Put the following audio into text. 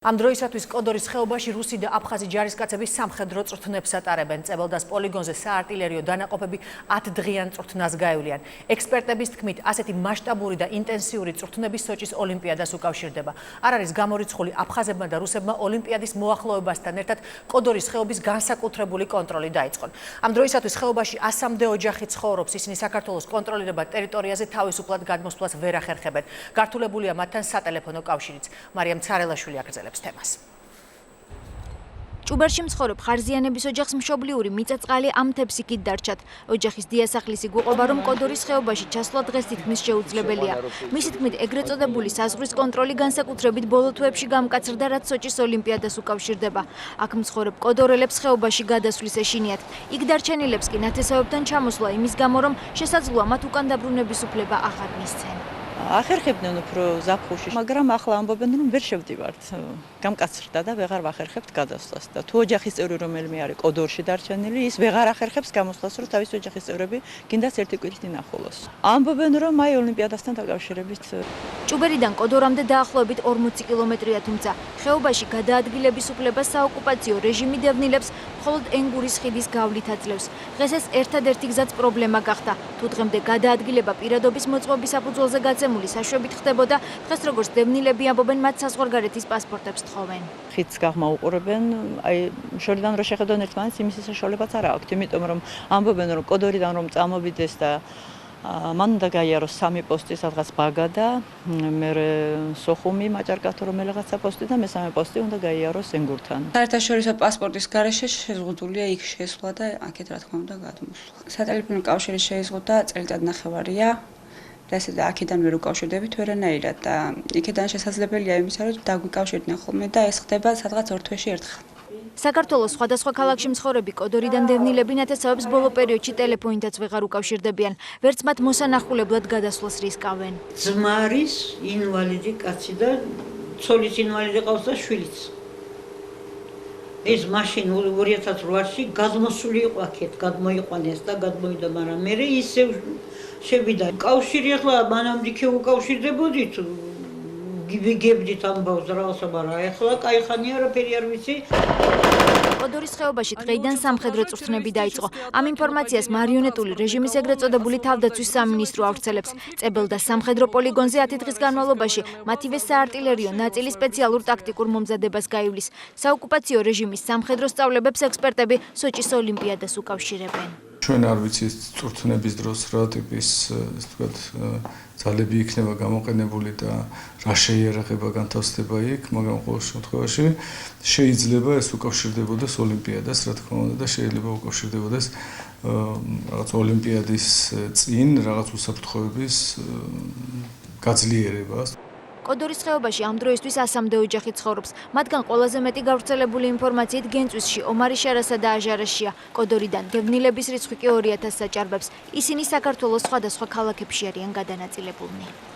Ამ დროისათვის კოდორის ხეობაში რუსი და აფხაზი ჯარისკაცები სამხედრო წვრთნებს ატარებენ. წებელდას პოლიგონზე საარტილერიო დანაყოფები 10 დღიან წვრთნას გაევლიან. ექსპერტების თქმით, ასეთი მასშტაბური და ინტენსიური წვრთნები სოჭის ოლიმპიადას უკავშირდება. არ არის გამორიცხული აფხაზებმა და რუსებმა ოლიმპიადის მოახლოებასთან ერთად კოდორის ხეობის განსაკუთრებული კონტროლი დაიწყონ. ამ დროისათვის ხეობაში 100-მდე ოჯახი ცხოვრობს. ისინი საქართველოს კონტროლირებად ტერიტორიაზე თავისუფლად გადმოსვლას ვერ ახერხებენ. გართულებულია მათთან სატელეფონო კავშირიც. მარიამ ცარელაშვილი აგრძელებს თემას. ჭუბარში მცხოვრებ ხარზიანების ოჯახს მშობლიური მიწა-წყალი ამ მთებს იქით დარჩათ. ოჯახის დიასახლისი გვიყვება, რომ კოდორის ხეობაში ჩასვლა დღეს თითქმის შეუძლებელია. მისი თქმით, ეგრეთ წოდებული საზღვრის კონტროლი განსაკუთრებით ბოლო თვეებში გამკაცრდა, რაც სოჭის ოლიმპიადას უკავშირდება. აქ მცხოვრებ კოდორელებს ხეობაში გადასვლის ეშინიათ. იქ დარჩენილებს კი ნათესავებთან ჩამოსვლა იმის გამო, რომ შესაძლოა მათ უკან დაბრუნების უფლება აღარ მისცენ. ახერხებდნენ უფრო ზაფხულში, მაგრამ ახლა ამბობენ, რომ ვერ შევდივართ. გამკაცრდა და ვეღარ ვახერხებთ გადასვლას და თუ ოჯახის წევრი რომელიმე არის კოდორში დარჩენილი, ის ვეღარ ახერხებს გამოსვლას, რომ თავის ოჯახის წევრები გინდას ერთი კვირით ინახულოს. ამბობენ, რომ აი ოლიმპიადასთან დაკავშირებით ჭუბერიდან კოდორამდე დაახლოებით 40 კილომეტრია, თუმცა ხეობაში გადაადგილების უფლება საოკუპაციო რეჟიმი დევნილებს მხოლოდ ენგურის ხიდის გავლით აძლევს. დღეს ეს ერთადერთი გზაც პრობლემა გახდა. თუ დღემდე გადაადგილება პირადობის მოწმობის საფუძველზე გაცემული საშვებით ხდებოდა, დღეს როგორც დევნილები ამბობენ, მათ საზღვარგარეთის პასპორტებს თხოვენ. ხიდს გაღმაუყურებენ, აი შორიდან რო შეხედონ ერთმანეთს, იმის საშუალებაც არ აქვს, იმიტომ რომ ამბობენ, რომ კოდორიდან რომ წამოვიდეს და მან უნდა გაიაროს 3 პოსტი, სადღაც ბაგა და მერე სოხუმი, მაჭარკათო რომელიღაცა პოსტი და მესამე პოსტი უნდა გაიაროს ენგურთან. საერთაშორისო პასპორტის გარეშე შეზღუდულია იქ შესვლა და აქეთ რა თქმა უნდა გადმოსვლა. სატელეფონო კავშირი შეიზღუდა წელიწადნახევარია. ესე და აქედან ვერ უკავშირდებით ვერანაირად და იქედან შესაძლებელია იმისა, რომ დაგვიკავშირდნენ ხოლმე და ეს ხდება სადღაც 2 თვეში ერთხელ. საქართველოს სხვადასხვა ქალაქში მცხოვრები კოდორიდან დევნილები ნათესავებს ბოლო პერიოდში ტელეფონითაც ვეღარ უკავშირდებიან. ვერც მათ მოსანახულებლად გადასვლას რისკავენ. ძმარის ინვალიდი კაცი და ცოლის ინვალიდი ყავს და შვილიც. ეს მაშინ 2008-ში გადმოსული იყო აქეთ, გადმოიყვანეს და გადმოვიდა, მაგრამ მე ისევ შევიდა. კავშირი ახლა მანამდე კი უკავშირდებოდით, გიბიგებდით ამბავს რაღაცა, მაგრამ ახლა кайხანია არაფერი არ ვიცი. კოდორის ხეობაში დღეიდან სამხედრო წვრთნები დაიწყო. ამ ინფორმაციას მარიონეტული რეჟიმის ეგრეთ წოდებული თავდაცვის სამინისტრო ავრცელებს. წებელდა სამხედრო პოლიგონზე 10 დღის განმავლობაში მათივე საარტილერიო ნაწილი სპეციალურ ტაქტიკურ მომზადებას გაივლის. საოკუპაციო რეჟიმის სამხედრო სწავლებებს ექსპერტები სოჭის ოლიმპიადას უკავშირებენ. ჩვენ არ ვიცით წვრთნების დროს რა ტიპის, ასე ვთქვათ, ძალები იქნება გამოყენებული და რა შეიარაღება განთავსდება იქ, მაგრამ ყოველ შემთხვევაში შეიძლება ეს უკავშირდებოდეს ოლიმპიადას, რა თქმა უნდა, და შეიძლება უკავშირდებოდეს რაღაც ოლიმპიადის წინ რაღაც უსაფრთხოების გაძლიერებას. კოდორის ხეობაში ამ დროისთვის 100-მდე ოჯახი ცხოვრობს. მათგან ყველაზე მეტი გავრცელებული ინფორმაციით გენწვისში, ომარიშარასა და აჟარაშია. კოდორიდან დევნილების რიცხვი კი 2000 საჭარბებს. ისინი საქართველოს სხვადასხვა ქალაქებში არიან გადანაწილებულნი.